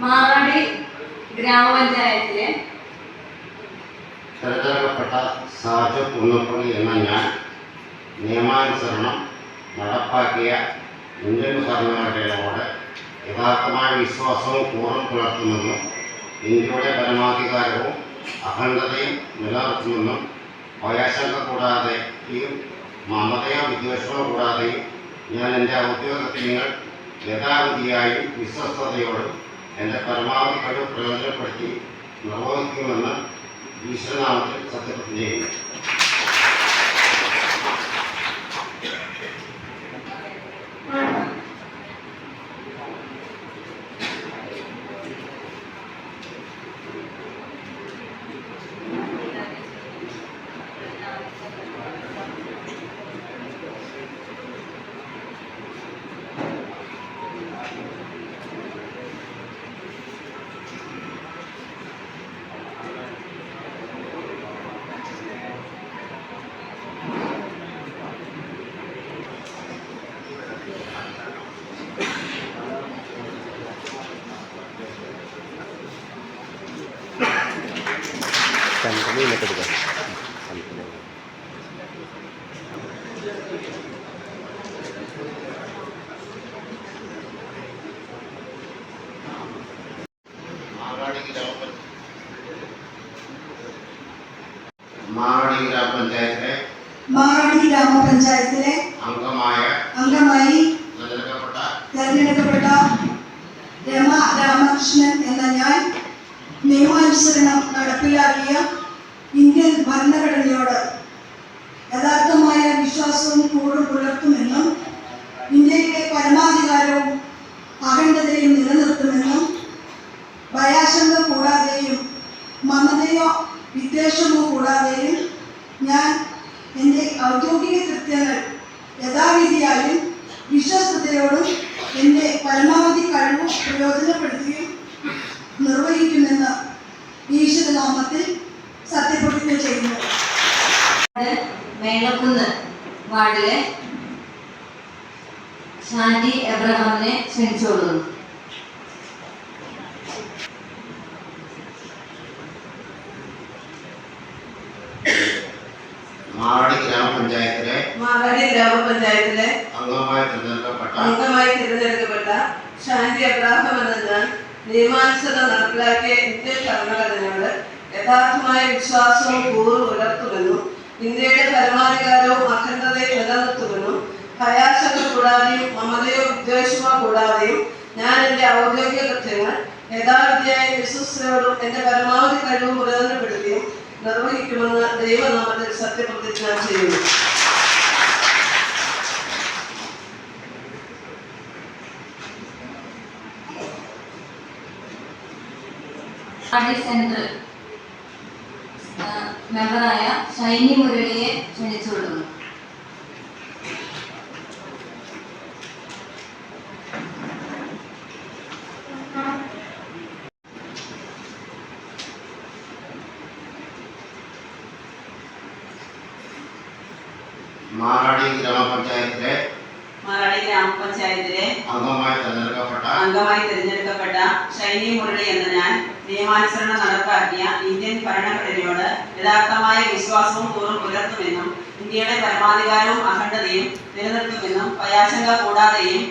മാറാടി ഗ്രാമപഞ്ചായത്തിലെ തെരഞ്ഞെടുക്കപ്പെട്ട സാജു കുന്നപ്പള്ളി എന്ന ഞാൻ നിയമാനുസരണം നടപ്പാക്കിയ ഇന്ത്യൻ ഭരണഘടനയോട് യഥാർത്ഥമായ വിശ്വാസവും കൂറും പുലർത്തുമെന്നും ഇന്ത്യയുടെ പരമാധികാരവും അഖണ്ഡതയും നിലനിർത്തുമെന്നും ഭയാശങ്ക കൂടാതെയും മമതയോ വിദ്വേഷമോ കൂടാതെയും ഞാൻ എൻ്റെ ഔദ്യോഗികങ്ങൾ യഥാവിധിയായും വിശ്വസ്തയോടും എൻ്റെ പരമാവധി കഴിവ് പ്രയോജനപ്പെടുത്തി നിർവഹിക്കുമെന്ന് ഈശ്വരനാമത്തിൽ സത്യപ്രതിജ്ഞ ചെയ്യുന്നു. മാറാടി ഗ്രാമപഞ്ചായത്തിലെ അംഗമായി തെരഞ്ഞെടുക്കപ്പെട്ട രമ രാമകൃഷ്ണൻ എന്ന ഞാൻ നിയമാനുസരണം നടപ്പിലാക്കിയ ഇന്ത്യൻ ഭരണഘടനയോട് യഥാർത്ഥമായ വിശ്വാസവും കൂറും പുലർത്തുമെന്നും ഇന്ത്യയുടെ പരമാധികാരവും അഖണ്ഡതയും നിലനിർത്തുമെന്നും ഭയാശങ്ക കൂടാതെയും മമതയോ വിദ്വേഷമോ കൂടാതെയും ഞാൻ എൻ്റെ ഔദ്യോഗിക കൃത്യങ്ങൾ യഥാവിധിയായും വിശ്വസ്തയോടും എൻ്റെ പരമാവധി കഴിവ് പ്രയോജനപ്പെടുത്തുകയും നിർവഹിക്കുമെന്ന് ഈശ്വരനാമത്തിൽ സത്യപ്രതിജ്ഞ ചെയ്യുന്നു. മേളക്കുന്ന് വാർഡിലെ ഷാൻഡി എബ്രഹാമിനെ ക്ഷണിച്ചുകൊള്ളുന്നു. മാറാടി ഗ്രാമപഞ്ചായത്തിലെ അംഗമായി തിരഞ്ഞെടുക്കപ്പെട്ട ഷാൻഡി എബ്രഹാം എന്ന ഞാൻ നിയമാനുസൃതം നടപ്പിലാക്കിയ ഇന്ത്യൻ ഭരണഘടനയോട് യഥാർത്ഥമായ വിശ്വാസവും കൂറും പുലർത്തുമെന്നും ഇന്ത്യയുടെ പരമാധികാരവും അഖണ്ഡതയും നിലനിർത്തുമെന്നും ഭയാശങ്ക കൂടാതെയും മമതയോ വിദ്വേഷമോ കൂടാതെയും ഞാൻ എൻ്റെ ഔദ്യോഗിക കൃത്യങ്ങൾ യഥാവിധിയായ വിശ്വസ്തയോടും എൻ്റെ പരമാവധി കഴിവും പ്രയോജനപ്പെടുത്തിയും നിർവഹിക്കുമെന്ന് ദൈവനാമത്തിൽ സത്യപ്രതിജ്ഞ ചെയ്യുന്നു. സെൻട്രൽ മെമ്പറായ ഷൈനി മുരളിയെ ക്ഷണിച്ചുകൊള്ളുന്നു. മാറാടി ഗ്രാമപഞ്ചായത്തിലെ അംഗമായി തിരഞ്ഞെടുക്കപ്പെട്ട ഷൈനി മുരളി എന്ന ഞാൻ നിയമാനുസരണം നടപ്പാക്കിയ ഇന്ത്യൻ ഭരണഘടനയോട് യഥാർത്ഥമായ വിശ്വാസവും കൂറും പുലർത്തുമെന്നും ഇന്ത്യയുടെ പരമാധികാരവും അഖണ്ഡതയും നിലനിർത്തുമെന്നും ഭയാശങ്ക കൂടാതെയും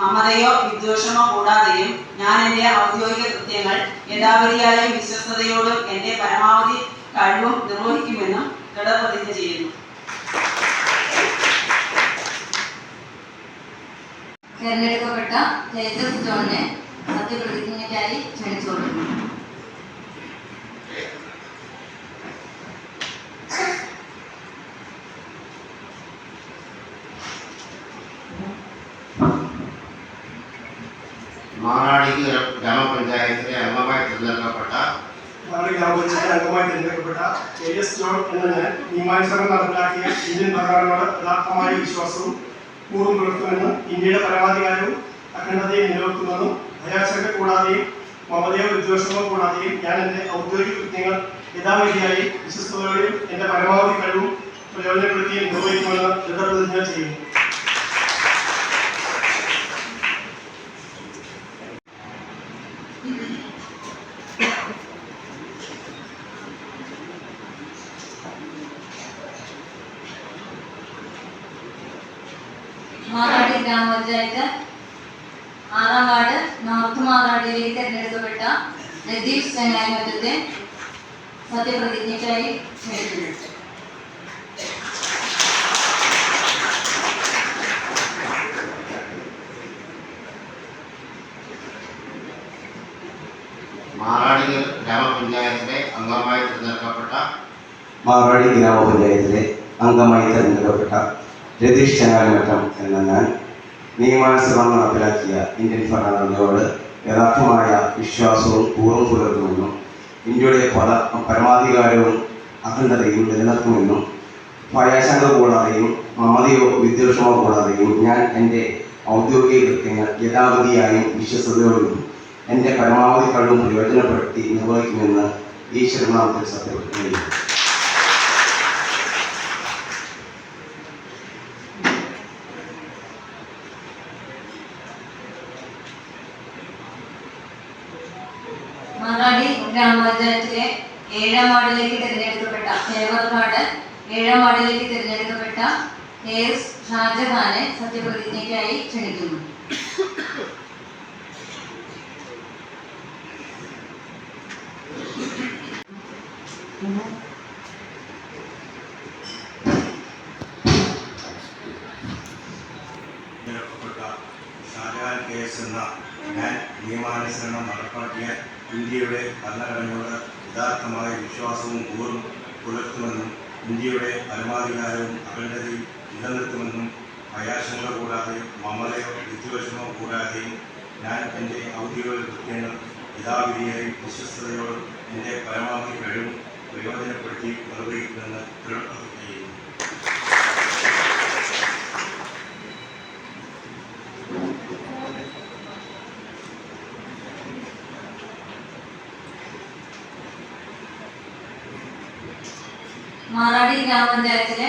മമതയോ വിദ്വേഷമോ കൂടാതെയും ഞാൻ എൻ്റെ ഔദ്യോഗിക കൃത്യങ്ങൾ യഥാവിധിയായും വിശ്വസ്തയോടും എൻ്റെ പരമാവധി കഴിവും നിർവഹിക്കുമെന്നും ദൃഢപ്രതിജ്ഞ ചെയ്യുന്നു. തെരഞ്ഞെടുക്കപ്പെട്ട തേജസ് ജോണിനെ സത്യപ്രതിജ്ഞയ്ക്കായി ക്ഷണിച്ചുകൊള്ളുന്നു. മാറാടി ഗ്രാമപഞ്ചായത്തിലെ അംഗമായി തിരഞ്ഞെടുക്കപ്പെട്ട തേജസ് ജോൺ എന്ന ഞാൻ നിയമാനുസരണം നടപ്പിലാക്കിയ ഇന്ത്യൻ ഭരണഘടനയോട് യഥാർത്ഥമായ വിശ്വാസവും കൂറും പുലർത്തുമെന്നും ഇന്ത്യയുടെ പരമാധികാരവും അഖണ്ഡതയും നിലനിർത്തുമെന്നും ഭയാശങ്ക കൂടാതെയും മമതയോ വിദ്വേഷമോ കൂടാതെയും ഞാൻ എൻ്റെ ഔദ്യോഗിക കൃത്യങ്ങൾ യഥാവിധിയായി വിശ്വസ്തയോടെയും എൻ്റെ പരമാവധി കഴിവും പ്രയോജനപ്പെടുത്തിയും നിർവഹിക്കുമെന്ന് ദൃഢപ്രതിജ്ഞ ചെയ്യുന്നു. മാറാടി ഗ്രാമപഞ്ചായത്ത് 6-ാം വാർഡ് നോർത്ത് മാറാടിയിലേക്ക് തിരഞ്ഞെടുക്കപ്പെട്ട രതീഷ് ചെങ്ങാലിമറ്റത്തെ സത്യപ്രതിജ്ഞയ്ക്കായി ക്ഷണിക്കുന്നു. മാറാടി ഗ്രാമപഞ്ചായത്തിലെ അംഗമായി തിരഞ്ഞെടുക്കപ്പെട്ട രതീഷ് ചെങ്ങാലിമറ്റം എന്ന ഞാൻ നിയമാനുസരണം നടപ്പിലാക്കിയ ഇന്ത്യൻ ഭരണഘടനയോട് യഥാർത്ഥമായ വിശ്വാസവും കൂറും പുലർത്തുമെന്നും ഇന്ത്യയുടെ പരമാധികാരവും അഖണ്ഡതയും നിലനിർത്തുമെന്നും ഭയാശങ്ക കൂടാതെയും മമതയോ വിദ്വേഷമോ കൂടാതെയും ഞാൻ എൻ്റെ ഔദ്യോഗിക കൃത്യങ്ങൾ യഥാവിധിയായും വിശ്വസ്തയോടും എൻ്റെ പരമാവധി കഴിവും പ്രയോജനപ്പെടുത്തി നിർവഹിക്കുമെന്ന് ഈശ്വരനാമത്തിൽ സത്യപ്രതിജ്ഞ ചെയ്യുന്നു. മാറാടി ഗ്രാമപഞ്ചായത്തിലെ 7-ാം വാർഡിലേക്ക് തിരഞ്ഞെടുക്കപ്പെട്ട തേവർക്കാട് 7-ാം വാർഡിലേക്ക് തിരഞ്ഞെടുക്കപ്പെട്ട KS ഷാജഹാനെ സത്യപ്രതിജ്ഞയ്ക്കായി ക്ഷണിക്കുന്നു. തിരഞ്ഞെടുക്കപ്പെട്ട ഷാജഹാൻ KS എന്ന ഞാൻ നിയമാനുസരണം നടപ്പാക്കിയ ഇന്ത്യയുടെ ഭരണഘടനയോട് യഥാർത്ഥമായ വിശ്വാസവും കൂറും പുലർത്തുമെന്നും ഇന്ത്യയുടെ പരമാധികാരവും അഖണ്ഡതയും നിലനിർത്തുമെന്നും ഭയാശങ്ക കൂടാതെയും മമതയോ വിദ്വേഷമോ കൂടാതെയും ഞാൻ എൻ്റെ ഔദ്യോഗിക കൃത്യങ്ങൾ യഥാവിധിയായും വിശ്വസ്തയോടും എൻ്റെ പരമാവധി കഴിവും പ്രയോജനപ്പെടുത്തി നിർവഹിക്കുമെന്ന് ദൃഢപ്രതിജ്ഞ ചെയ്യുന്നു. മാറാടി ഗ്രാമപഞ്ചായത്തിലെ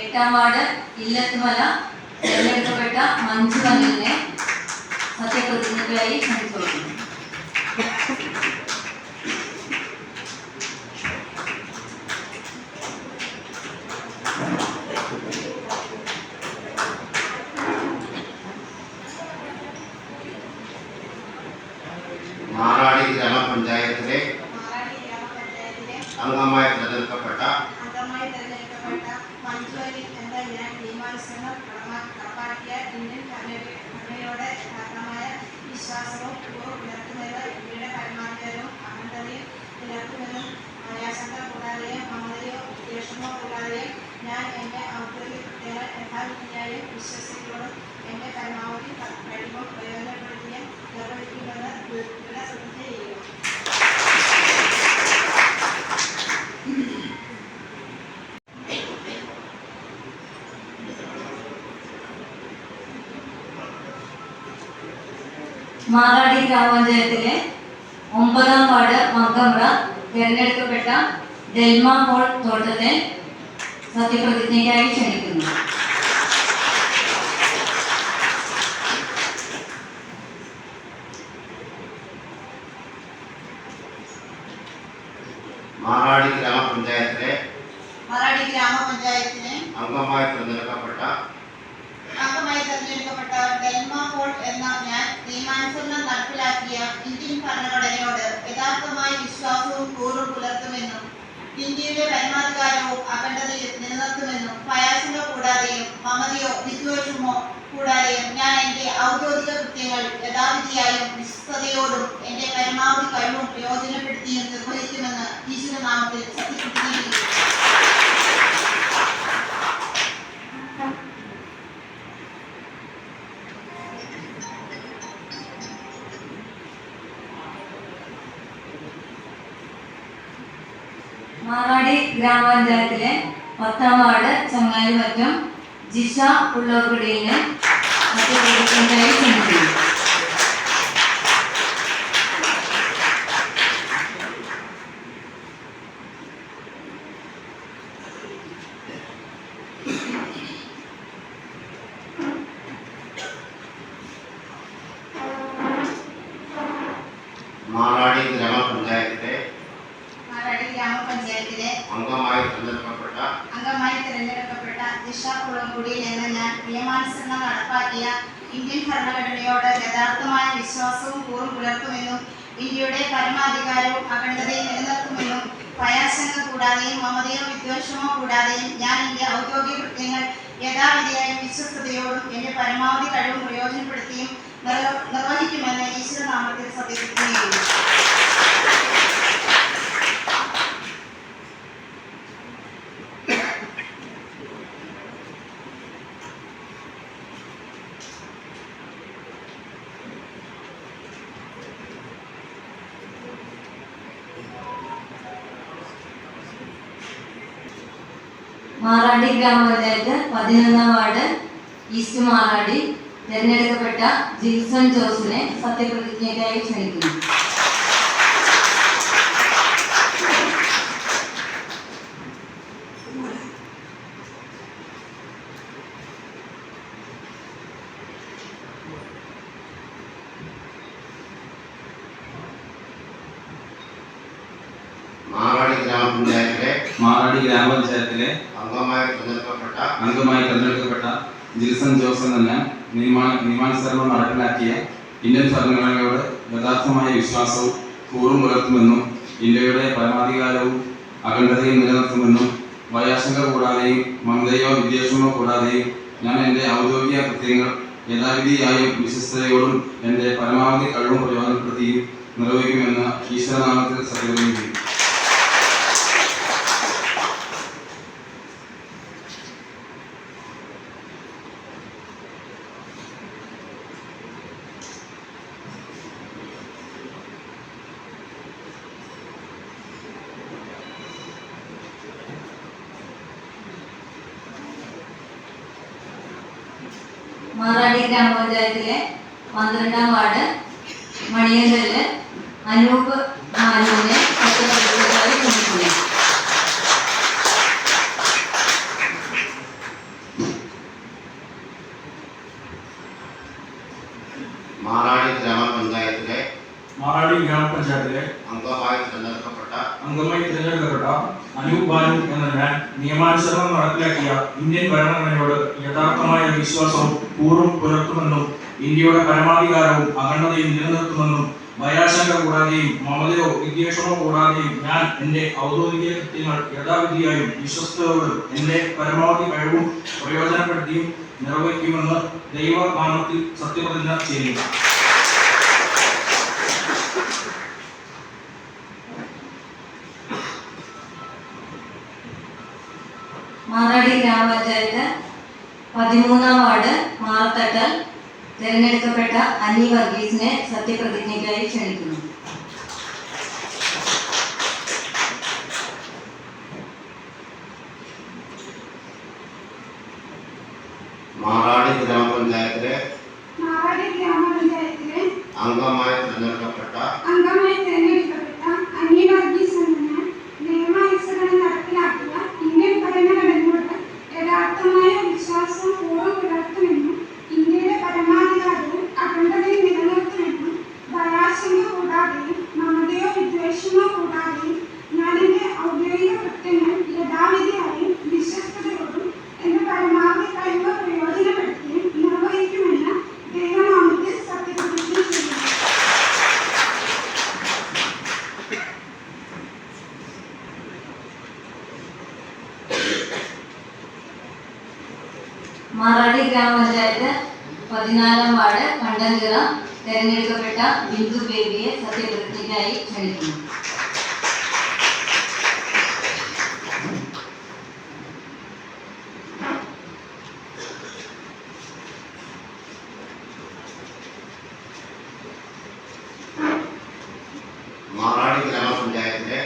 8-ാം വാർഡ് ഇല്ലത്തുമല തിരഞ്ഞെടുക്കപ്പെട്ട മഞ്ജു അനിലിനെ സത്യപ്രതിജ്ഞയ്ക്കായി ക്ഷണിച്ചുകൊള്ളുന്നു. മാറാടി ഗ്രാമപഞ്ചായത്തിലെ അംഗമായി തിരഞ്ഞെടുക്കപ്പെട്ട മഞ്ജു അനിൽ എന്ന ഞാൻ നിയമാനുസരണം നടപ്പാക്കിയ ഇന്ത്യൻ ഭരണഘടനയോട് യഥാർത്ഥമായ വിശ്വാസവും കൂറും പുലർത്തുമെന്ന് ഇന്ത്യയുടെ പരമാധികാരവും അഖണ്ഡതയും നിലനിർത്തുമെന്നും ഭയാശങ്ക കൂടാതെയും മമതയോ വിദ്വേഷമോ കൂടാതെയും ഞാൻ എൻ്റെ ഔദ്യോഗിക കൃത്യങ്ങൾ യഥാവിധിയായും വിശ്വസ്തയോടും എൻ്റെ പരമാവധി കഴിവും പ്രയോജനപ്പെടുത്തിയും നിർവഹിക്കുമെന്ന് ദൃഢപ്രതിജ്ഞ ചെയ്യുന്നു. മാറാടി ഗ്രാമപഞ്ചായത്തിലെ 9-ാം വാർഡ് മങ്കമ്പ്ര തിരഞ്ഞെടുക്കപ്പെട്ട ഡെൽമ പോൾ തോട്ടത്തെ സത്യപ്രതിജ്ഞയ്ക്കായി ക്ഷണിക്കുന്നു. മാറാടി ഗ്രാമപഞ്ചായത്തിലെ അംഗമായി തിരഞ്ഞെടുക്കപ്പെട്ട ഡെൽമ പോൾ എന്ന ഞാൻ നിയമാനുസരണം നടപ്പിലാക്കിയ ഇന്ത്യൻ ഭരണഘടനയോട് യഥാർത്ഥമായ വിശ്വാസവും കൂറും പുലർത്തുമെന്നും ഇന്ത്യയുടെ പരമാധികാരവും അഖണ്ഡതയും നിലനിർത്തുമെന്നും ഭയാശങ്ക കൂടാതെയും മമതയോ വിദ്വേഷമോ കൂടാതെയും ഞാൻ എൻ്റെ ഔദ്യോഗിക കൃത്യങ്ങൾ യഥാവിധിയായും വിശ്വസ്തയോടും എൻ്റെ പരമാവധി കഴിവും പ്രയോജനപ്പെടുത്തിയും നിർവഹിക്കുമെന്ന് ഈശ്വരനാമത്തിൽ സത്യപ്രതിജ്ഞ ചെയ്യുന്നു. മാറാടി ഗ്രാമപഞ്ചായത്തിലെ 10-ാം വാർഡ് ചങ്ങാലിമറ്റം ജിഷ ഉള്ളോക്കുടിയിനെ സത്യപ്രതിജ്ഞയ്ക്കായി ക്ഷണിക്കുന്നു. മാറാടി ഗ്രാമപഞ്ചായത്തിലെ ഗ്രാമപഞ്ചായത്തിലെ അംഗമായി തിരഞ്ഞെടുക്കപ്പെട്ട ജിഷ പുളങ്കുടിയിൽ എന്ന ഞാൻ നിയമാനുസരണം നടപ്പാക്കിയ ഇന്ത്യൻ ഭരണഘടനയോട് യഥാർത്ഥമായ വിശ്വാസവും കൂറും പുലർത്തുമെന്നും ഇന്ത്യയുടെ പരമാധികാരവും അഖണ്ഡതയും നിലനിർത്തുമെന്നും ഭയാശങ്ക കൂടാതെയും മമതയോ വിദ്വേഷമോ കൂടാതെയും ഞാൻ എൻ്റെ ഔദ്യോഗിക കൃത്യങ്ങൾ യഥാവിധിയായും വിശ്വസ്തയോടും എൻ്റെ പരമാവധി കഴിവും പ്രയോജനപ്പെടുത്തിയും നിർവഹിക്കുമെന്ന് ഈശ്വരനാമത്തിൽ സത്യപ്രതിജ്ഞ ചെയ്യുന്നു. മാറാടി ഗ്രാമപഞ്ചായത്ത് 11-ാം വാർഡ് ഈസ്റ്റ് മാറാടി തിരഞ്ഞെടുക്കപ്പെട്ട ജിൽസൺ ജോസിനെ സത്യപ്രതിജ്ഞയ്ക്കായി ക്ഷണിക്കുന്നു. മാറാടി ഗ്രാമപഞ്ചായത്തിലെ അംഗമായി തിരഞ്ഞെടുക്കപ്പെട്ട ജിൽസൺ ജോസ് എന്ന നിയമാനുസരണം നടപ്പിലാക്കിയ ഇന്ത്യൻ ഭരണഘടനയോട് യഥാർത്ഥമായ വിശ്വാസവും കൂറും പുലർത്തുമെന്നും ഇന്ത്യയുടെ പരമാധികാരവും അഖണ്ഡതയും നിലനിർത്തുമെന്നും ഭയാശങ്ക കൂടാതെയും മമതയോ വിദ്വേഷമോ കൂടാതെയും ഞാൻ എൻ്റെ ഔദ്യോഗിക കൃത്യങ്ങൾ യഥാവിധിയായും വിശ്വസ്തയോടും എൻ്റെ പരമാവധി കഴിവും പ്രയോജനപ്പെടുത്തിയും നിർവഹിക്കുമെന്ന് ഈശ്വരനാമത്തിൽ സത്യപ്രതിജ്ഞ ചെയ്യും. മാറാടി ഗ്രാമപഞ്ചായത്തിലെ 12-ാം വാർഡ് മണിയങ്കലില് അനൂപ് മാനുവിനെ സത്യപ്രതിജ്ഞയ്ക്കായി ക്ഷണിക്കുന്നു. മാറാടി ഗ്രാമപഞ്ചായത്തിലെ അംഗമായി തിരഞ്ഞെടുക്കപ്പെട്ട അനൂപ് ബാനു എന്ന ഞാൻ നിയമാനുസരണം നടപ്പിലാക്കിയ ഇന്ത്യൻ ഭരണഘടനയോട് യഥാർത്ഥമായ വിശ്വാസവും കൂറും പുലർത്തുമെന്നും ഇന്ത്യയുടെ പരമാധികാരവും അഖണ്ഡതയും നിലനിർത്തുമെന്നും ഭയാശങ്ക കൂടാതെയും മമതയോ വിദ്വേഷമോ കൂടാതെയും ഞാൻ എൻ്റെ ഔദ്യോഗിക കൃത്യങ്ങൾ യഥാവിധിയായും വിശ്വസ്തയോടും എൻ്റെ പരമാവധി കഴിവും പ്രയോജനപ്പെടുത്തിയും നിർവഹിക്കുമെന്ന് ദൈവനാമത്തിൽ സത്യപ്രതിജ്ഞ ചെയ്യുന്നു. മാറാടി ഗ്രാമപഞ്ചായത്ത് 13-ാം വാർഡ് മാറത്തട്ടൽ തിരഞ്ഞെടുക്കപ്പെട്ട അനി വർഗീസിനെ സത്യപ്രതിജ്ഞയ്ക്കായി ക്ഷണിക്കുന്നു. മാറാടി ഗ്രാമപഞ്ചായത്തിലെ അംഗമായി തിരഞ്ഞെടുക്കപ്പെട്ട അനി വർഗീസ് എന്ന നിയമാനുസരണം നടപ്പിലാക്കിയ ഇന്ത്യൻ ഭരണഘടനയോട് യഥാർത്ഥമായ വിശ്വാസവും കൂറും പുലർത്തുമെന്നും ഇന്ത്യയുടെ പരമാധികാരവും അഖണ്ഡതയും നിലനിർത്തുമെന്നും ഭയാശങ്ക കൂടാതെയും മമതയോ വിദ്വേഷമോ കൂടാതെയും ഞാൻ എൻ്റെ ഔദ്യോഗിക കൃത്യങ്ങൾ യഥാവിധിയായും വിശ്വസ്തയോടും എൻ്റെ പരമാവധി കഴിവ് പ്രയോജനപ്പെടുത്തിയും നിർവഹിക്കുമെന്ന് ദൈവനാമത്തിൽ സത്യപ്രതിജ്ഞ ചെയ്യുന്നു. മാറാടി ഗ്രാമപഞ്ചായത്ത് 14-ാം വാർഡ് കണ്ടഞ്ചിറ തിരഞ്ഞെടുക്കപ്പെട്ട ബിന്ദു ബേബിയെ സത്യപ്രതിജ്ഞയ്ക്കായി ക്ഷണിക്കുന്നു. മാറാടി ഗ്രാമപഞ്ചായത്തിലെ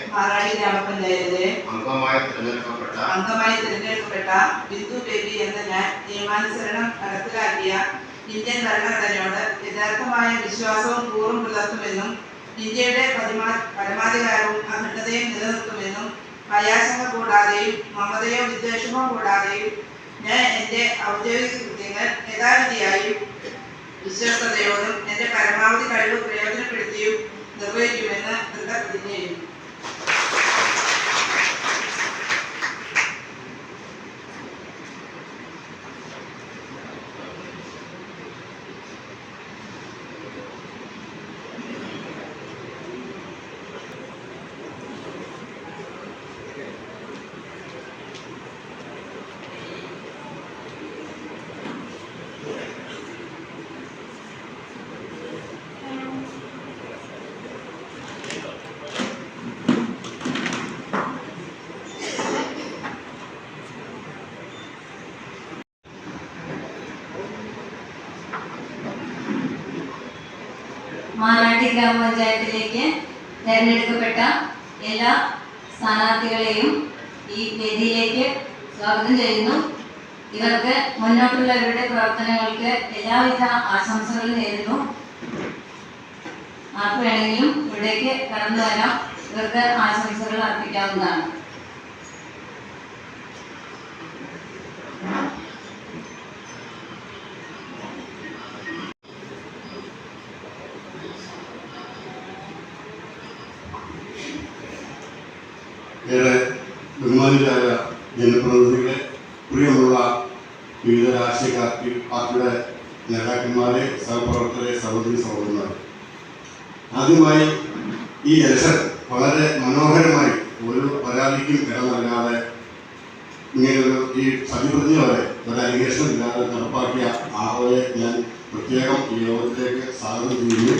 അംഗമായി തിരഞ്ഞെടുക്കപ്പെട്ട ബിന്ദു ബേബി എന്ന ഞാൻ നിയമാനുസരണം നടപ്പിലാക്കിയ ഇന്ത്യൻ ഭരണഘടനയോട് യഥാർത്ഥമായ വിശ്വാസവും കൂറും പുലർത്തുമെന്നും ഇന്ത്യയുടെ പരമാധികാരവും അഖണ്ഡതയും നിലനിർത്തുമെന്നും ഭയാശങ്ക കൂടാതെയും മമതയോ വിദ്വേഷമോ കൂടാതെയും ഞാൻ എൻ്റെ ഔദ്യോഗിക കൃത്യങ്ങൾ യഥാവിധിയായും വിശ്വസ്തയോടും എൻ്റെ പരമാവധി കഴിവ് പ്രയോജനപ്പെടുത്തിയും നിർവഹിക്കുമെന്ന് പ്രതിജ്ഞ ചെയ്യുന്നു. മാറാടി ഗ്രാമപഞ്ചായത്തിലേക്ക് തിരഞ്ഞെടുക്കപ്പെട്ട എല്ലാ സ്ഥാനാർത്ഥികളെയും ഈ വേദിയിലേക്ക് സ്വാഗതം ചെയ്യുന്നു. ഇവർക്ക് മുന്നോട്ടുള്ള ഇവരുടെ പ്രവർത്തനങ്ങൾക്ക് എല്ലാവിധ ആശംസകളും നേരുന്നു. ആർക്ക് വേണമെങ്കിലും ഇവിടേക്ക് കടന്നു വരാം. ഇവർക്ക് ആശംസകൾ അർപ്പിക്കാവുന്നതാണ്. ഏറെ ബഹുമാനിതരായ ജനപ്രതിനിധികളെ, പ്രിയമുള്ള വിവിധ രാഷ്ട്രീയ പാർട്ടിയുടെ നേതാക്കന്മാരെ, സഹപ്രവർത്തകരെ, സഹോദരി സഹോദരന്മാരെ, ആദ്യമായി ഈ ഇലക്ഷൻ വളരെ മനോഹരമായി ഒരു പരാതിക്കും ഇടം നൽകാതെ ഇങ്ങനെയൊരു ഈ സത്യപ്രതിജ്ഞ വരെ ഒരു അലിഗേഷൻ ഇല്ലാതെ നടപ്പാക്കിയ ആളെ ഞാൻ പ്രത്യേകം ഈ യോഗത്തിലേക്ക് സ്വാഗതം ചെയ്യുന്നു.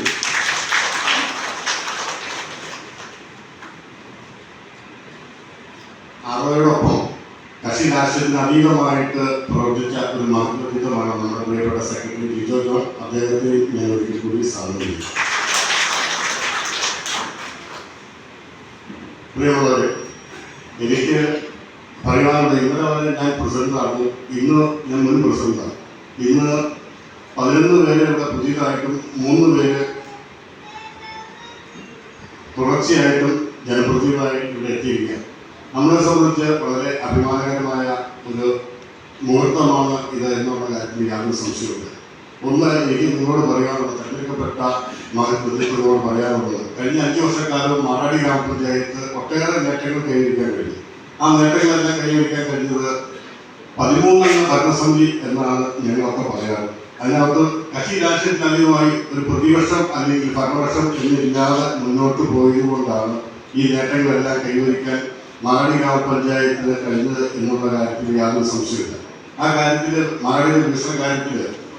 ആറോയോടൊപ്പം കക്ഷി രാഷ്ട്രീയത്തിന് അതീതമായിട്ട് പ്രവർത്തിച്ച ഒരു മഹത്വമാണ് നമ്മുടെ പ്രിയപ്പെട്ട സെക്രട്ടറി ജിജോ ജോൺ. അദ്ദേഹത്തെ ഞാൻ ഒരിക്കൽ കൂടി സ്വാഗതം ചെയ്യുന്നു. പ്രിയമുള്ളവരെ, എനിക്ക് പറയാനുള്ളത് ഇന്നലെ വരെ ഞാൻ പ്രസിഡന്റാണ്, ഇന്ന് ഞാൻ മുൻ പ്രസിഡന്റാണ്. ഇന്ന് 11 പേര് ഇവിടെ പുതിയതായിട്ടും 3 പേര് തുടർച്ചയായിട്ടും ജനപ്രതിനിധികളായിട്ട് ഇവിടെ എത്തിയിരിക്കുക. നമ്മളെ സംബന്ധിച്ച് വളരെ അഭിമാനകരമായ ഒരു മുഹൂർത്തമാണ് ഇത് എന്നുള്ള കാര്യത്തിൽ യാതൊരു സംശയമുണ്ട്. ഒന്ന്, എനിക്ക് നിങ്ങളോട് പറയാനുള്ളത്, തെരഞ്ഞെടുക്കപ്പെട്ട മഹത്വങ്ങളോട് പറയാനുള്ളത്, കഴിഞ്ഞ 5 വർഷക്കാലം മാറാടി ഗ്രാമപഞ്ചായത്ത് ഒട്ടേറെ നേട്ടങ്ങൾ കൈവരിക്കാൻ കഴിഞ്ഞു. ആ നേട്ടങ്ങളെല്ലാം കൈവരിക്കാൻ കഴിഞ്ഞത് 13 ഭരണസമിതി എന്നാണ് ഞങ്ങളൊക്കെ പറയാറ്. അതിനകത്ത് കക്ഷി രാഷ്ട്രീയത്തിന് അതീതമായി ഒരു പ്രതിപക്ഷം അല്ലെങ്കിൽ ഭരണപക്ഷം എന്നില്ലാതെ മുന്നോട്ട് പോയതുകൊണ്ടാണ് ഈ നേട്ടങ്ങളെല്ലാം കൈവരിക്കാൻ മാറാടി ഗ്രാമപഞ്ചായത്തിന് കഴിഞ്ഞത് എന്നുള്ള കാര്യത്തിൽ യാതൊരു സംശയമില്ല. ആ കാര്യത്തിൽ മാറാടി വികസന കാര്യത്തിൽ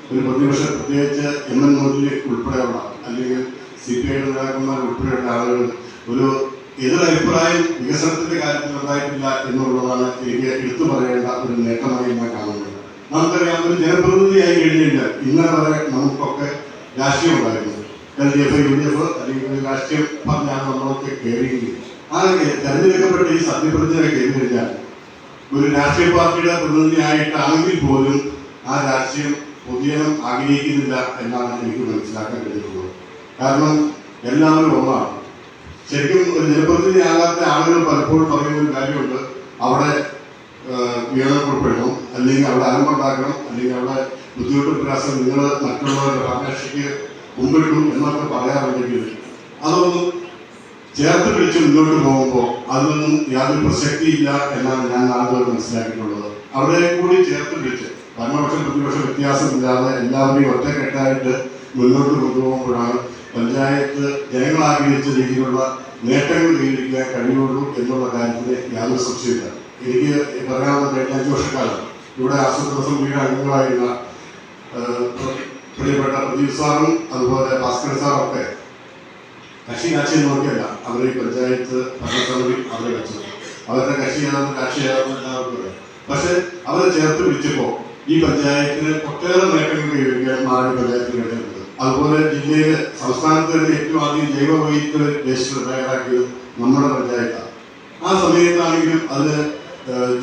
ഒരു പ്രതിപക്ഷം, പ്രത്യേകിച്ച് MN മോദി ഉൾപ്പെടെയുള്ള അല്ലെങ്കിൽ CPI നേതാക്കന്മാർ ഉൾപ്പെടെയുള്ള ആളുകൾ ഒരു എതിരഭിപ്രായം വികസനത്തിന്റെ കാര്യത്തിൽ ഉണ്ടായിട്ടില്ല എന്നുള്ളതാണ് എനിക്ക് എടുത്തു പറയേണ്ട ഒരു നേട്ടമായി ഞാൻ കാണുന്നത്. നമുക്കറിയാം, ഒരു ജനപ്രതിനിധിയായി കഴിഞ്ഞാൽ ഇന്നലെ വരെ നമുക്കൊക്കെ രാഷ്ട്രീയം ഉണ്ടായിരുന്നു. LDF, UDF അല്ലെങ്കിൽ രാഷ്ട്രീയം പറഞ്ഞാണ് നമ്മളൊക്കെ കയറിയിരിക്കുന്നത്. ആ തെരഞ്ഞെടുക്കപ്പെട്ട ഈ സത്യപ്രതിജ്ഞ കയറി കഴിഞ്ഞാൽ ഒരു രാഷ്ട്രീയ പാർട്ടിയുടെ പ്രതിനിധിയായിട്ടാണെങ്കിൽ പോലും ആ രാഷ്ട്രീയം പൊതുജനം ആഗ്രഹിക്കുന്നില്ല എന്നാണ് എനിക്ക് മനസ്സിലാക്കാൻ കഴിഞ്ഞിട്ടുള്ളത്. കാരണം എല്ലാവരും ഒന്നാണ്. ശരിക്കും ഒരു ജനപ്രതിനിധിയാകാത്ത ആളുകൾ പലപ്പോഴും പറയുന്ന ഒരു കാര്യമുണ്ട്, അവിടെ വീണപ്പെടുത്തണം, അല്ലെങ്കിൽ അവിടെ അലമ്പുണ്ടാക്കണം, അല്ലെങ്കിൽ അവിടെ ബുദ്ധിമുട്ട് പ്രയാസം നിങ്ങൾ മറ്റുള്ളവരുടെ ഭരണകക്ഷിക്ക് മുമ്പിട്ടു എന്നൊക്കെ പറയാറുണ്ടെങ്കിൽ അതൊന്നും ചേർത്ത് പിടിച്ച് മുന്നോട്ട് പോകുമ്പോൾ അതിനൊന്നും യാതൊരു പ്രസക്തിയില്ല എന്നാണ് ഞാൻ ആളുകൾ മനസ്സിലാക്കിയിട്ടുള്ളത്. അവിടെ കൂടി ചേർത്ത് പിടിച്ച് ഭരണപക്ഷം പ്രതിപക്ഷം വ്യത്യാസമില്ലാതെ എല്ലാവരെയും ഒറ്റക്കെട്ടായിട്ട് മുന്നോട്ട് കൊണ്ടുപോകുമ്പോഴാണ് പഞ്ചായത്ത് ജനങ്ങൾ ആഗ്രഹിച്ച രീതിയിലുള്ള നേട്ടങ്ങൾ കൈവരിക്കാൻ കഴിയുള്ളൂ എന്നുള്ള കാര്യത്തിൽ യാതൊരു സംശയമില്ല. എനിക്ക് പറയാനുള്ള കഴിഞ്ഞ 5 വർഷക്കാലം ഇവിടെ ആസൂത്രണ സമിതിയുടെ അംഗങ്ങളായിരുന്ന പ്രിയപ്പെട്ട പ്രദീപ് സാറും അതുപോലെ ഭാസ്കരൻ സാറും ഒക്കെ കക്ഷി രാഷ്ട്രീയം നോക്കിയല്ല അവർ ഈ പഞ്ചായത്ത് ഭരണസമിതി അവരെ വെച്ചത്. അവരുടെ കക്ഷി ഏതാണെന്ന് രാഷ്ട്രീയ എല്ലാവർക്കും അറിയാം. പക്ഷെ അവരെ ചേർത്ത് പിടിച്ചപ്പോൾ ഈ പഞ്ചായത്തിന് ഒട്ടേറെ നേട്ടങ്ങൾ കൈവരിക്കാൻ മാറാടി പഞ്ചായത്തിന് കഴിഞ്ഞിട്ടുണ്ട്. അതുപോലെ ജില്ലയിൽ സംസ്ഥാനത്ത് തന്നെ ഏറ്റവും ആദ്യം ജൈവവൈവിധ്യ രജിസ്റ്റർ തയ്യാറാക്കിയത് നമ്മുടെ പഞ്ചായത്താണ്. ആ സമയത്താണെങ്കിലും അതിന്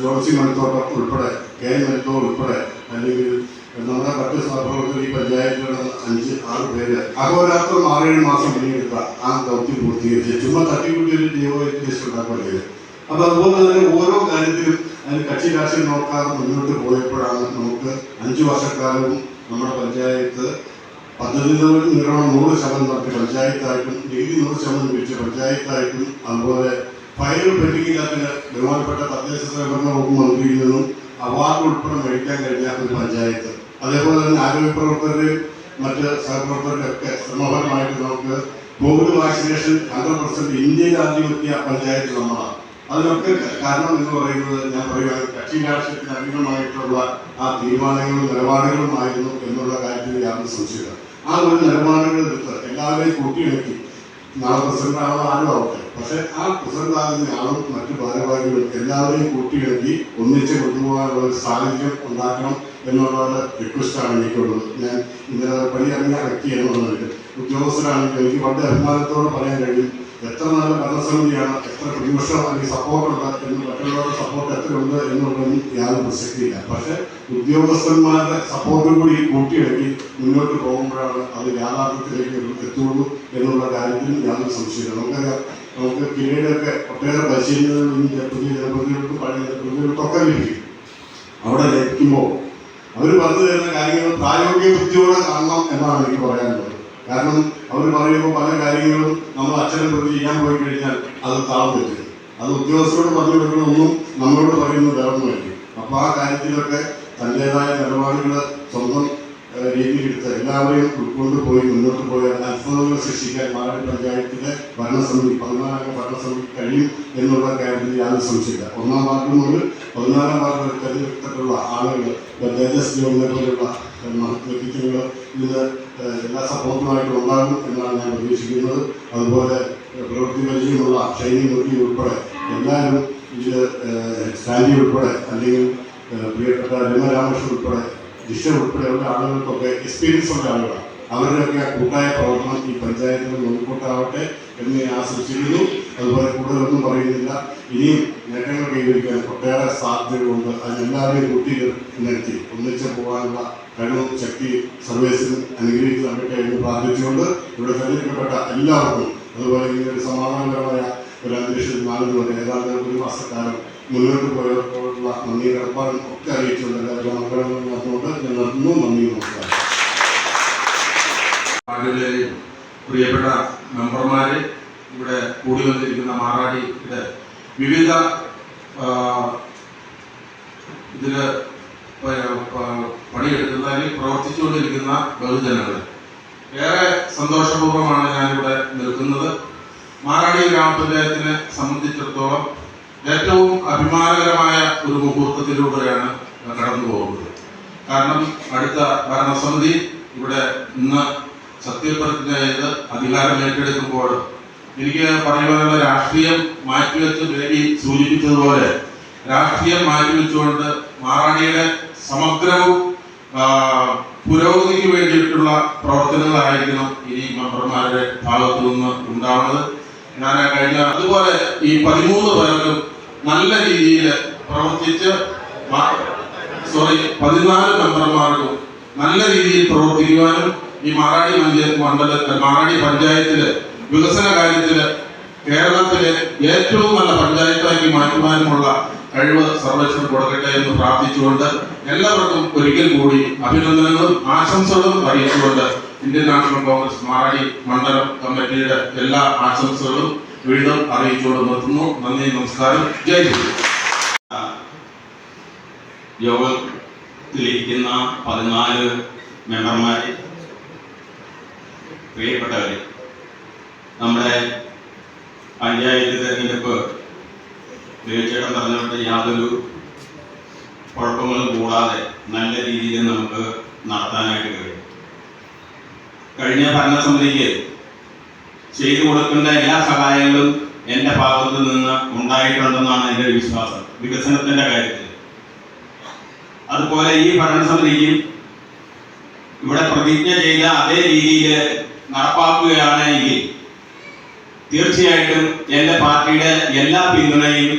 ജോൺസി മണിത്തോട്ടം ഉൾപ്പെടെ KN മണിത്തോ ഉൾപ്പെടെ അല്ലെങ്കിൽ നമ്മുടെ മറ്റ് സഹപ്രവർത്തകർ ഈ പഞ്ചായത്തിലുള്ള 5-6 പേര് അഹോരാത്രം 6-7 മാസം പണിയെടുത്ത ആ ദൗത്യം പൂർത്തീകരിച്ച് ചുമ്മാ തട്ടിക്കൂട്ടിയൊരു ജൈവവൈവിധ്യ രജിസ്റ്റർ ഉണ്ടാക്കുകയാണ്. അപ്പോൾ അതുപോലെ തന്നെ ഓരോ കാര്യത്തിലും അതിന് കക്ഷി രാഷ്ട്രീയം നോക്കാതെ മുന്നോട്ട് പോയപ്പോഴാണ് നമുക്ക് 5 വർഷക്കാലവും നമ്മുടെ പഞ്ചായത്ത് പദ്ധതികൾ നിർവഹണം 100% നടത്തി പഞ്ചായത്തായിട്ടും ഡിഗ്രി 100% പിരിച്ച പഞ്ചായത്തായിട്ടും അതുപോലെ ഫയൽ പെൻഡിങ്ങില്ലാത്തിന് ബഹുമാനപ്പെട്ട തദ്ദേശ സ്വയംഭരണ വകുപ്പ് മന്ത്രിയിൽ നിന്നും അവാർഡ് ഉൾപ്പെടെ മേടിക്കാൻ കഴിഞ്ഞ ഒരു പഞ്ചായത്ത്. അതേപോലെ തന്നെ ആരോഗ്യ പ്രവർത്തകരെയും മറ്റ് സഹപ്രവർത്തകരെയൊക്കെ ശ്രമഫലമായിട്ട് നമുക്ക് കോവിഡ് വാക്സിനേഷൻ 100% ഇന്ത്യയിൽ ആദ്യം എത്തിയ പഞ്ചായത്ത് നമ്മളാണ്. അതിനൊക്കെ കാരണം എന്ന് പറയുന്നത് ഞാൻ പറയുകയാണ് കക്ഷി രാഷ്ട്രീയത്തിന് അതീതമായിട്ടുള്ള ആ തീരുമാനങ്ങളും നിലപാടുകളുമായിരുന്നു എന്നുള്ള കാര്യത്തിൽ യാതൊരു സംശയമില്ല. ആ ഒരു നിലപാടുകൾ എടുത്ത് എല്ലാവരെയും കൂട്ടിയിണക്കി നാളെ പ്രസിഡന്റ് ആണോ ആരും ആവട്ടെ, പക്ഷെ ആ പ്രസിഡന്റ് ആകുന്ന ആളും മറ്റു ഭാരവാഹികളും എല്ലാവരെയും കൂട്ടിയിണക്കി ഒന്നിച്ച് കൊണ്ടുപോകാനുള്ള ഒരു സാഹചര്യം ഉണ്ടാക്കണം എന്നുള്ള റിക്വസ്റ്റാണ് എനിക്കുള്ളത്. ഞാൻ ഇന്നലെ പണിയിറങ്ങിയ വ്യക്തി എന്നുള്ളത് ഉദ്യോഗസ്ഥരാണെങ്കിൽ എനിക്ക് വളരെ അഭിമാനത്തോടെ പറയാൻ കഴിയും, എത്ര നല്ല ഭരണസമിതിയാണ്, എത്ര പ്രതിപക്ഷം അല്ലെങ്കിൽ സപ്പോർട്ടുണ്ട് എന്ന്, മറ്റുള്ളവരുടെ സപ്പോർട്ട് എത്രയുണ്ട് എന്നുള്ളതൊന്നും യാതൊരു പ്രസക്തിയില്ല. പക്ഷേ ഉദ്യോഗസ്ഥന്മാരുടെ സപ്പോർട്ടും കൂടി കൂട്ടിയിണക്കി മുന്നോട്ട് പോകുമ്പോഴാണ് അത് യാഥാർത്ഥ്യത്തിലേക്ക് എത്തുള്ളൂ എന്നുള്ള കാര്യത്തിൽ യാതൊരു സംശയമില്ല. നമുക്കറിയാം, നമുക്ക് പിന്നീടൊക്കെ ഒട്ടേറെ പരിശീലനങ്ങളും പുതിയ ജനപ്രതിനിധികൾക്കും പഴയ ജനപ്രതിനിധികൾക്കൊക്കെ ലഭിക്കും. അവിടെ ലഭിക്കുമ്പോൾ അവർ പറഞ്ഞു തരുന്ന കാര്യങ്ങൾ പ്രായോഗിക ബുദ്ധിയോടെ കാണണം എന്നാണ് എനിക്ക് പറയാനുള്ളത്. കാരണം അവർ പറയുമ്പോൾ പല കാര്യങ്ങളും നമ്മൾ അക്ഷരം പ്രതി ചെയ്യാൻ പോയി കഴിഞ്ഞാൽ അത് താഴ്ന്നു വരും. അത് ഉദ്യോഗസ്ഥരോട് പറഞ്ഞു കൊടുക്കണമെന്നും നമ്മളോട് പറയുന്നത് വേറൊന്നുമായിരിക്കും. അപ്പോൾ ആ കാര്യത്തിലൊക്കെ തൻ്റേതായ നിലപാടുകൾ സ്വന്തം രീതിയിലെടുത്ത് എല്ലാവരെയും ഉൾക്കൊണ്ട് പോയി മുന്നോട്ട് പോയാൽ അത്ഭുതങ്ങൾ സൃഷ്ടിക്കാൻ മാറാടി പഞ്ചായത്തിലെ ഭരണസമിതി 14 ഭരണസമിതി കഴിയും എന്നുള്ള കാര്യത്തിൽ യാതൊരു സംശയമില്ല. 1-ാം വാർഡ് മുതൽ 14-ാം വാർഡ് വരെ തെരഞ്ഞെടുത്തിട്ടുള്ള ആളുകൾ, ജഡ്ജസ് ജോലിനെ പോലുള്ള വ്യക്തിത്വങ്ങൾ ഇതിന് എല്ലാ സപ്പോർട്ടുമായിട്ടും ഉണ്ടാകും എന്നാണ് ഞാൻ പ്രതീക്ഷിക്കുന്നത്. അതുപോലെ പ്രവൃത്തി പരിചയമുള്ള ഷൈനി മുരളി ഉൾപ്പെടെ എല്ലാവരും ഇതിൽ സ്റ്റാൻഡി ഉൾപ്പെടെ അല്ലെങ്കിൽ പ്രിയപ്പെട്ട രമരാമകൃഷ്ണൻ ഉൾപ്പെടെ ജിഷ ഉൾപ്പെടെയുള്ള ആളുകൾക്കൊക്കെ എക്സ്പീരിയൻസ് ഉള്ള ആളുകളാണ്. അവരുടെയൊക്കെ ആ കൂട്ടായ പ്രവർത്തനം ഈ പഞ്ചായത്തിൽ മുൻകൂട്ടാവട്ടെ എന്ന് ഞാൻ ആശംസിക്കുന്നു. അതുപോലെ കൂടുതലൊന്നും പറയുന്നില്ല. ഇനിയും നേട്ടങ്ങൾ കൈവരിക്കാൻ ഒട്ടേറെ സാധ്യതകളുണ്ട്. അതിനെല്ലാവരെയും കൂട്ടിയിണർത്തി ഒന്നിച്ച് പോകാനുള്ള കഴിവും ശക്തിയും സർവീസിനും അനുഗ്രഹിച്ച് നൽകട്ടെ എന്ന് പ്രാർത്ഥിച്ചുകൊണ്ട് ഇവിടെ തെരഞ്ഞെടുക്കപ്പെട്ട എല്ലാവർക്കും, അതുപോലെ ഇങ്ങനെ ഒരു സമാധാനപരമായ ഒരു അന്തരീക്ഷത്തിൽ നാളുകളുണ്ട് ഏതാണ്ട് 1 മാസക്കാലം മുന്നോട്ട് പോയപ്പോഴുള്ള നന്ദി കടപ്പാടും ഒക്കെ അറിയിച്ചുകൊണ്ട് എല്ലാവരും മംഗളങ്ങൾ നടന്നുകൊണ്ട് ഞാൻ നടന്നു. നന്ദി, നമസ്കാരം. പ്രിയപ്പെട്ട മെമ്പർമാര്, ഇവിടെ കൂടി വന്നിരിക്കുന്ന മാറാടിയുടെ വിവിധ ഇതില് പണിയെടുക്കുന്നതിൽ പ്രവർത്തിച്ചുകൊണ്ടിരിക്കുന്ന ബഹുജനങ്ങൾ, ഏറെ സന്തോഷപൂർവ്വമാണ് ഞാനിവിടെ നിൽക്കുന്നത്. മാറാടി ഗ്രാമപഞ്ചായത്തിനെ സംബന്ധിച്ചിടത്തോളം ഏറ്റവും അഭിമാനകരമായ ഒരു മുഹൂർത്തത്തിലൂടെയാണ് കടന്നു പോകുന്നത്. കാരണം അടുത്ത ഭരണസമിതി ഇവിടെ ഇന്ന് സത്യപ്രതിജ്ഞ ചെയ്ത് അധികാരം ഏറ്റെടുക്കുമ്പോൾ എനിക്ക് പറയുവാനുള്ള രാഷ്ട്രീയം മാറ്റിവെച്ച് ബേബി സൂചിപ്പിച്ചതുപോലെ രാഷ്ട്രീയം മാറ്റിവെച്ചുകൊണ്ട് മാറാടിയുടെ സമഗ്രവും പുരോഗതിക്ക് വേണ്ടിയിട്ടുള്ള പ്രവർത്തനങ്ങളായിരിക്കണം ഇനി മെമ്പർമാരുടെ ഭാഗത്തു നിന്ന് ഉണ്ടാവുന്നത്. ഞാൻ കഴിഞ്ഞ അതുപോലെ ഈ 13 പേർക്കും നല്ല രീതിയിൽ പ്രവർത്തിച്ച് 14 മെമ്പർമാർക്കും നല്ല രീതിയിൽ പ്രവർത്തിക്കുവാനും ഈ മാറാടി പഞ്ചായത്തില് വികസന കാര്യത്തില് കേരളത്തിലെ ഏറ്റവും നല്ല പഞ്ചായത്താക്കി മാറ്റുവാനുമുള്ള കഴിവ് സർവേശ്വരൻ കൊടുക്കട്ടെ എന്ന് പ്രാർത്ഥിച്ചുകൊണ്ട് എല്ലാവർക്കും ഒരിക്കൽ കൂടി അഭിനന്ദനങ്ങളും ആശംസകളും അറിയിച്ചുകൊണ്ട് ഇന്ത്യൻ നാഷണൽ കോൺഗ്രസ് മാറാടി മണ്ഡലം കമ്മിറ്റിയുടെ എല്ലാ ആശംസകളും വീണ്ടും അറിയിച്ചുകൊണ്ട് നിർത്തുന്നു. നന്ദി, നമസ്കാരം, ജയ് ഹിന്ദ്. യോഗത്തിലിരിക്കുന്ന 14 മെമ്പർമാരെ, പ്രിയപ്പെട്ടവരെ, നമ്മുടെ പഞ്ചായത്ത് തെരഞ്ഞെടുപ്പ് തീർച്ചയായിട്ടും പറഞ്ഞുകൊണ്ട് യാതൊരു കുഴപ്പങ്ങളും കൂടാതെ നല്ല രീതിയിൽ നമുക്ക് നടത്താനായിട്ട് കഴിയും. കഴിഞ്ഞ ഭരണസമിതിക്ക് ചെയ്തു കൊടുക്കേണ്ട എല്ലാ സഹായങ്ങളും എൻ്റെ ഭാഗത്തു നിന്ന് ഉണ്ടായിട്ടുണ്ടെന്നാണ് എൻ്റെ വിശ്വാസം വികസനത്തിൻ്റെ കാര്യത്തിൽ. അതുപോലെ ഈ ഭരണസമിതിക്കും ഇവിടെ പ്രതിജ്ഞ ചെയ്ത അതേ രീതിയിൽ നടപ്പാക്കുകയാണെങ്കിൽ തീർച്ചയായിട്ടും എൻ്റെ പാർട്ടിയുടെ എല്ലാ പിന്തുണയും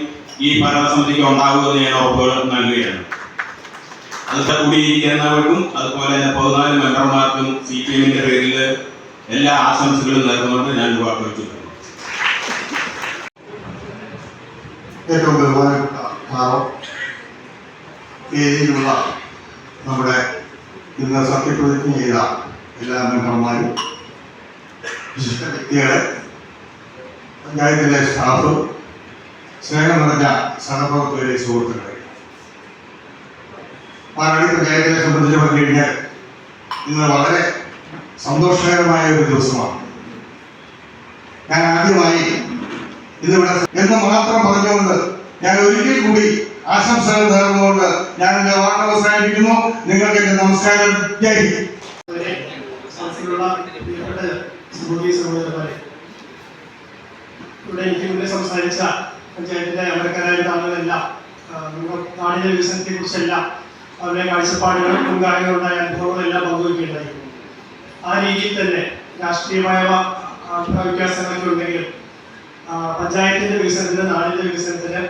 ഈ ഭരണസമിതിക്ക് ഉണ്ടാകുമെന്ന് ഞാൻ ഉറപ്പ് നൽകുകയാണ്. അതിൽ കൂടിയിരിക്കുന്നവർക്കും അതുപോലെ തന്നെ 14 മെമ്പർമാർക്കും CPM-ന്റെ പേരിൽ എല്ലാ ആശംസകളും നേർന്നുകൊണ്ട് ഞാൻ വാക്കുവെച്ചിട്ടുണ്ട്. ഏറ്റവും ബഹുമാനപ്പെട്ട വേദിയിലുള്ള നമ്മുടെ ഇന്ന് സത്യപ്രതിജ്ഞ ചെയ്ത എല്ലാ മെമ്പർമാരും, വിശിഷ്ട വ്യക്തികളെ, പഞ്ചായത്തിലെ സ്റ്റാഫ്, സ്നേഹം നിറഞ്ഞ സഹപ്രവർത്തകരെ, സുഹൃത്തുക്കളെ, മാറാടി പഞ്ചായത്തിനെ സംബന്ധിച്ച് പറഞ്ഞു കഴിഞ്ഞാൽ ഇന്ന് വളരെ സന്തോഷകരമായ ഒരു ദിവസമാണ്. ഞാൻ ആദ്യമായി ഇന്നിവിടെ എന്ന് മാത്രം പറഞ്ഞുകൊണ്ട് ഞാൻ ഒരിക്കൽ കൂടി ആശംസകൾ നേർന്നുകൊണ്ട് ഞാൻ എൻ്റെ വാർത്ത അവസാനിപ്പിക്കുന്നു. നിങ്ങൾക്ക് എൻ്റെ നമസ്കാരം. ജയ് ഹിന്ദ്. ഇവിടെ എനിക്ക് മുന്നേ സംസാരിച്ച പഞ്ചായത്തിലെ അമരക്കാരായ ആളുകളെല്ലാം നാടിൻ്റെ വികസനത്തെക്കുറിച്ചെല്ലാം അവരുടെ കാഴ്ചപ്പാടുകളും മുൻകാലങ്ങളുണ്ടായ അനുഭവങ്ങളെല്ലാം പങ്കുവയ്ക്കുകയുണ്ടായി. ആ രീതിയിൽ തന്നെ രാഷ്ട്രീയമായ വ്യത്യാസങ്ങളൊക്കെ ഉണ്ടെങ്കിലും പഞ്ചായത്തിൻ്റെ വികസനത്തിന്, നാടിൻ്റെ വികസനത്തിന്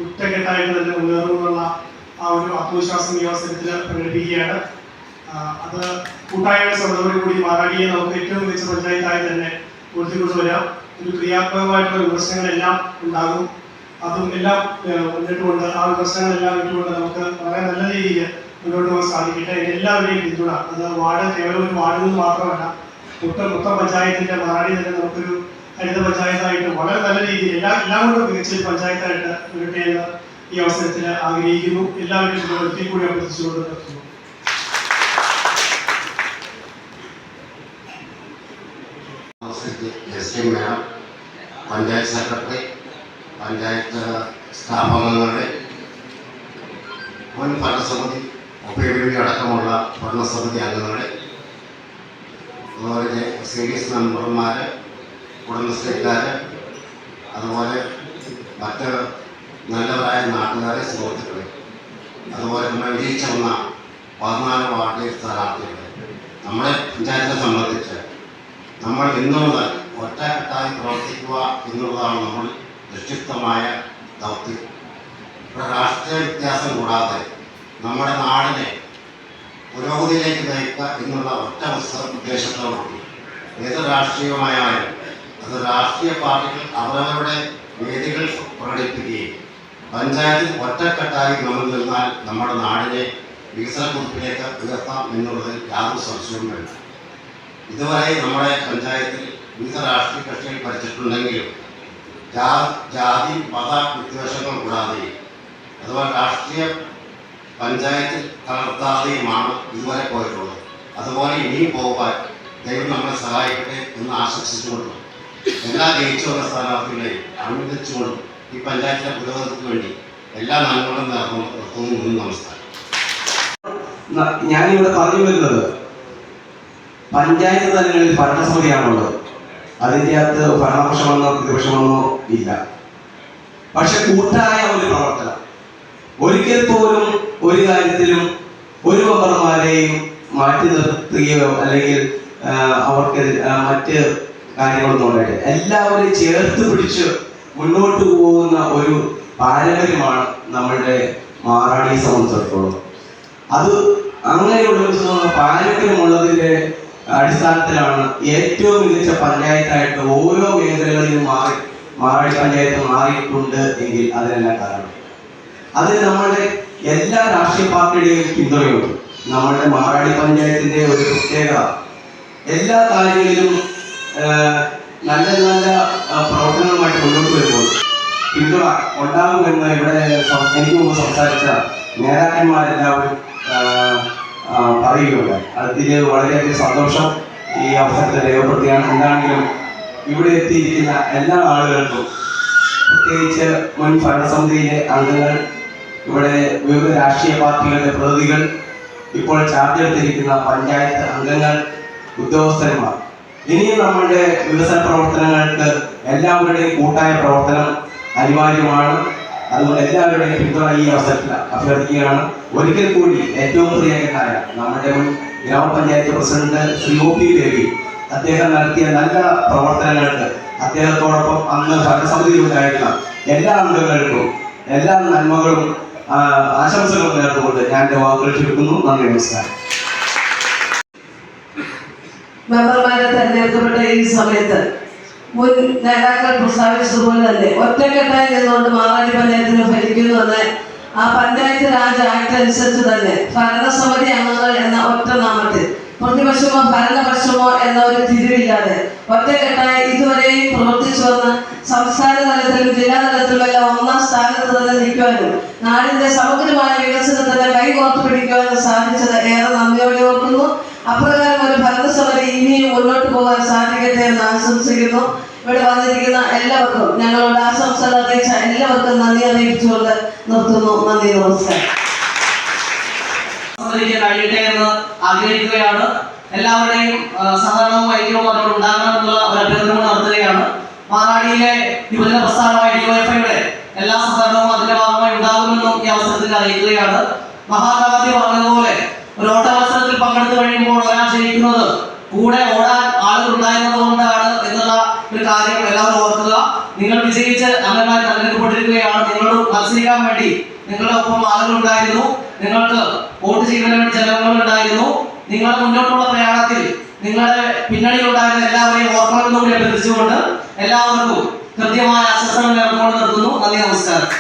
ഒറ്റക്കെട്ടായിട്ട് തന്നെ മുന്നേറുമെന്നുള്ള ആ ഒരു ആത്മവിശ്വാസം ഈ അവസരത്തിൽ പ്രകടിപ്പിക്കുകയാണ്. അത് കൂട്ടായ്മയുടെ ശ്രമത്തോടുകൂടി മാറാടിയെ നമുക്ക് ഏറ്റവും മികച്ച പഞ്ചായത്തായി തന്നെ ഉയർത്തിക്കൊണ്ടുവരാം. ഒരു ക്രിയാത്മകമായിട്ടുള്ള വിമർശനങ്ങളെല്ലാം ഉണ്ടാകും. അതും എല്ലാം മുന്നിട്ടുകൊണ്ട് ആ വിമർശനങ്ങളെല്ലാം ഇട്ടുകൊണ്ട് നമുക്ക് വളരെ നല്ല രീതിയിൽ മുന്നോട്ട് പോകാൻ സാധിക്കട്ടെ. എല്ലാവരെയും പിന്തുണ, അത് കേവലം ഒരു വാർഡിൽ നിന്ന് മാത്രമല്ല, മൊത്തം പഞ്ചായത്തിൻ്റെ മാറാടി തന്നെ നമുക്കൊരു ഹരിത പഞ്ചായത്തായിട്ട് വളരെ നല്ല രീതിയിൽ എല്ലാം കൊണ്ടും മികച്ച പഞ്ചായത്തായിട്ട് വരട്ടെ എന്ന് ഈ അവസരത്തിൽ ആഗ്രഹിക്കുന്നു. എല്ലാവരെയും ഒരിക്കൽ കൂടി അഭ്യർത്ഥിച്ചുകൊണ്ട് നിർത്തുന്നു. പഞ്ചായത്ത് സെക്രട്ടറി, പഞ്ചായത്ത് സ്റ്റാഫ് അംഗങ്ങളുടെ, മുൻ ഭരണസമിതി, ഒപിഡി അടക്കമുള്ള ഭരണസമിതി അംഗങ്ങളുടെ, അതുപോലെ സീരീസ് മെമ്പർമാർ, കുടുംബശ്രീക്കാർ, അതുപോലെ മറ്റ് നല്ലവരായ നാട്ടുകാരെ, സുഹൃത്തുക്കളെ, അതുപോലെ നമ്മൾ വിജയിച്ചു വന്ന 14 വാർഡ് സ്ഥാനാർത്ഥികളെ, നമ്മുടെ പഞ്ചായത്തിനെ സംബന്ധിച്ച് നമ്മൾ ഇന്നു മുതൽ ഒറ്റക്കെട്ടായി പ്രവർത്തിക്കുക എന്നുള്ളതാണ് നമ്മൾ നിശ്ചിതമായ ദൗത്യം. ഇവിടെ രാഷ്ട്രീയ വ്യത്യാസം കൂടാതെ നമ്മുടെ നാടിനെ പുരോഗതിയിലേക്ക് നയിക്കുക എന്നുള്ള ഒറ്റ ഉദ്ദേശത്തോടുകൂടി ഏത് രാഷ്ട്രീയമായാലും അത് രാഷ്ട്രീയ പാർട്ടികൾ അവരവരുടെ വേദികൾ പ്രകടിപ്പിക്കുകയും പഞ്ചായത്തിൽ ഒറ്റക്കെട്ടായി നമ്മൾ നിന്നാൽ നമ്മുടെ നാടിനെ വികസനക്കുറിപ്പിലേക്ക് ഉയർത്താം എന്നുള്ളതിൽ യാതൊരു സംശയവും വേണ്ട. ഇതുവരെ നമ്മുടെ പഞ്ചായത്തിൽ വിവിധ രാഷ്ട്രീയ കക്ഷികൾ ഭരിച്ചിട്ടുണ്ടെങ്കിലും ജാതി മത വിദ്വേഷങ്ങൾ കൂടാതെയും അതുപോലെ രാഷ്ട്രീയ പഞ്ചായത്തിൽ കലർത്താതെയുമാണ് ഇതുവരെ പോയിട്ടുള്ളത്. അതുപോലെ ഇനിയും പോകാൻ ദൈവം നമ്മളെ സഹായിക്കട്ടെ എന്ന് ആശംസിച്ചുകൊണ്ടും എല്ലാ ജയിച്ചു വന്ന സ്ഥാനാർത്ഥികളെയും അഭിനന്ദിച്ചുകൊണ്ടും ഈ പഞ്ചായത്തിലെ പുരോഗതിക്ക് വേണ്ടി എല്ലാ നന്മകളും നിർത്തുന്നു. നമസ്കാരം. ഞാനിവിടെ പറഞ്ഞു വരുന്നത്, പഞ്ചായത്ത് തലങ്ങളിൽ ഭരണസമിതിയാണുള്ളത്. അതിൻ്റെ അകത്ത് ഭരണപക്ഷമെന്നോ പ്രതിപക്ഷമെന്നോ ഇല്ല. പക്ഷെ കൂട്ടായ ഒരു പ്രവർത്തനം, ഒരിക്കൽ പോലും ഒരു കാര്യത്തിലും ഒരു മെമ്പർമാരെയും മാറ്റി നിർത്തുകയോ അല്ലെങ്കിൽ അവർക്ക് മറ്റ് കാര്യങ്ങളൊന്നും ഉണ്ടായില്ല. എല്ലാവരെയും ചേർത്ത് പിടിച്ച് മുന്നോട്ട് പോകുന്ന ഒരു പാരമ്പര്യമാണ് നമ്മളുടെ മാറാടിയെ സംബന്ധിച്ചിടത്തോളം. അത് അങ്ങനെയുള്ള പാരമ്പര്യമുള്ളതിൻ്റെ അടിസ്ഥാനത്തിലാണ് ഏറ്റവും മികച്ച പഞ്ചായത്തായിട്ട് ഓരോ മേഖലകളിലും മാറാടി പഞ്ചായത്ത് മാറിയിട്ടുണ്ട് എങ്കിൽ അതിനെല്ലാം കാരണം അതിന് നമ്മളുടെ എല്ലാ രാഷ്ട്രീയ പാർട്ടിയുടെയും പിന്തുണയുണ്ട്. നമ്മളുടെ മാറാടി പഞ്ചായത്തിൻ്റെ ഒരു പ്രത്യേകത, എല്ലാ കാര്യങ്ങളിലും നല്ല നല്ല പ്രവർത്തനങ്ങളുമായിട്ട് മുന്നോട്ട് വരുമ്പോൾ പിന്തുണ ഉണ്ടാകുമെന്ന് ഇവിടെ എനിക്ക് മുമ്പ് സംസാരിച്ച നേതാക്കന്മാരെല്ലാവരും പറയുകയുണ്ടായി. അതിൽ വളരെയധികം സന്തോഷം ഈ അവസരത്തിൽ രേഖപ്പെടുത്തുകയാണ്. എന്താണെങ്കിലും ഇവിടെ എത്തിയിരിക്കുന്ന എല്ലാ ആളുകൾക്കും, പ്രത്യേകിച്ച് മുൻ ഭരണസമിതിയിലെ അംഗങ്ങൾ, ഇവിടെ വിവിധ രാഷ്ട്രീയ പാർട്ടികളുടെ പ്രതിനിധികൾ, ഇപ്പോൾ ചാർജ് എടുത്തിരിക്കുന്ന പഞ്ചായത്ത് അംഗങ്ങൾ, ഉദ്യോഗസ്ഥന്മാർ, ഇനിയും നമ്മളുടെ വികസന പ്രവർത്തനങ്ങൾക്ക് എല്ലാവരുടെയും കൂട്ടായ പ്രവർത്തനം അനിവാര്യമാണ്. അതുകൊണ്ട് എല്ലാവരുടെയും പിന്തുണ ഈ അവസരത്തിൽ അഭ്യർത്ഥിക്കുകയാണ്. ഒരിക്കൽ കൂടി ഏറ്റവും പ്രിയങ്കരനായ നമ്മുടെ മുൻ ഗ്രാമപഞ്ചായത്ത് പ്രസിഡന്റ് ശ്രീ OP ദേവി, അദ്ദേഹം നടത്തിയ നല്ല പ്രവർത്തനങ്ങൾക്ക് അദ്ദേഹത്തോടൊപ്പം അന്ന് ഭരണസമിതിയിലുണ്ടായിരുന്ന എല്ലാ അംഗങ്ങൾക്കും എല്ലാ നന്മകളും ആശംസകളും നേർന്നുകൊണ്ട് ഞാൻ എൻ്റെ വാക്കുകൾ ചുരുക്കുന്നു. നന്ദി, നമസ്കാരം. മെമ്പർമാരെ തെരഞ്ഞെടുക്കപ്പെട്ട ഈ സമയത്ത് മുൻ നേതാക്കൾ പ്രസ്താവിച്ചതുപോലെ തന്നെ ഒറ്റക്കെട്ടായി നിന്നുകൊണ്ട് മാറാടി പഞ്ചായത്തിനെ ഭരിക്കുന്നുവെന്ന് ആ പഞ്ചായത്ത് രാജ് ആക്ട് അനുസരിച്ച് തന്നെ ഭരണസമിതി അംഗങ്ങൾ എന്ന ഒറ്റ നാമത്തിൽ പ്രതിപക്ഷമോ ഭരണപക്ഷമോ എന്ന ഒരു തിരിവില്ലാതെ ഒറ്റക്കെട്ടായി ഇതുവരെയും പ്രവർത്തിച്ചു വന്ന് സംസ്ഥാന തലത്തിലും ജില്ലാ തലത്തിലുമെല്ലാം 1ാം സ്ഥാനത്ത് തന്നെ നിൽക്കുവാനും നാടിന്റെ സമഗ്രമായ വികസനത്തിന് കൈകോർത്ത് പിടിക്കുവാനും സാധിച്ചത് ഏറെ നന്ദിയോടെ ഓർക്കുന്നു. അപ്രകാരം ഒരു ഭരണസമിതി ഇനിയും മുന്നോട്ട് പോകാൻ സാധിക്കട്ടെ എന്ന് ആശംസിക്കുന്നു. ഇവിടെ വന്നിരിക്കുന്ന എല്ലാവർക്കും, ഞങ്ങളോട് ആശംസകൾ അറിയിച്ച എല്ലാവർക്കും നന്ദി അറിയിച്ചുകൊണ്ട് നിർത്തുന്നു. നന്ദി, നമസ്കാരം. കഴിയട്ടെ എന്ന് ആഗ്രഹിക്കുകയാണ്. എല്ലാവരുടെയും സഹകരണവും ഐക്യവും അതോട് ഉണ്ടാകണമെന്നുള്ള ഒരു അഭ്യർത്ഥന നടത്തുകയാണ്. മാറാടിയിലെ യുവജന പ്രസ്ഥാനമായ ഡിവൈഎഫ്ഐയുടെ എല്ലാ സഹകരണവും അതിന്റെ ഭാഗമായി ഉണ്ടാകുമെന്നും ഈ അവസരത്തിൽ അറിയിക്കുകയാണ്. മഹാത്മാഗാന്ധി പറഞ്ഞതുപോലെ ഒരു ഓട്ട മത്സരത്തിൽ പങ്കെടുത്തു കഴിയുമ്പോൾ ഒരാൾ ജയിക്കുന്നത് കൂടെ ഓടാൻ ആളുകൾ ഉണ്ടായിരുന്നത് കൊണ്ടാണ് എന്നുള്ള ഒരു കാര്യം എല്ലാവരും ഓർക്കുക. നിങ്ങൾ വിജയിച്ച് അംഗമായി തെരഞ്ഞെടുക്കപ്പെട്ടിരിക്കുകയാണ്. നിങ്ങളോട് മത്സരിക്കാൻ വേണ്ടി നിങ്ങളുടെ ഒപ്പം ആളുകൾ ഉണ്ടായിരുന്നു. നിങ്ങൾക്ക് വോട്ട് ചെയ്യുന്നതിന് വേണ്ടി ജനങ്ങൾ ഉണ്ടായിരുന്നു. നിങ്ങളുടെ മുന്നോട്ടുള്ള പ്രയാണത്തിൽ നിങ്ങളുടെ പിന്നണിയിലുണ്ടായിരുന്ന എല്ലാവരെയും ഓർക്കണമെന്നും കൂടി അഭ്യർത്ഥിച്ചുകൊണ്ട് എല്ലാവർക്കും കൃത്യമായ ആശംസകൾ നേർന്നുകൊണ്ട് നിർത്തുന്നു. നന്ദി, നമസ്കാരം.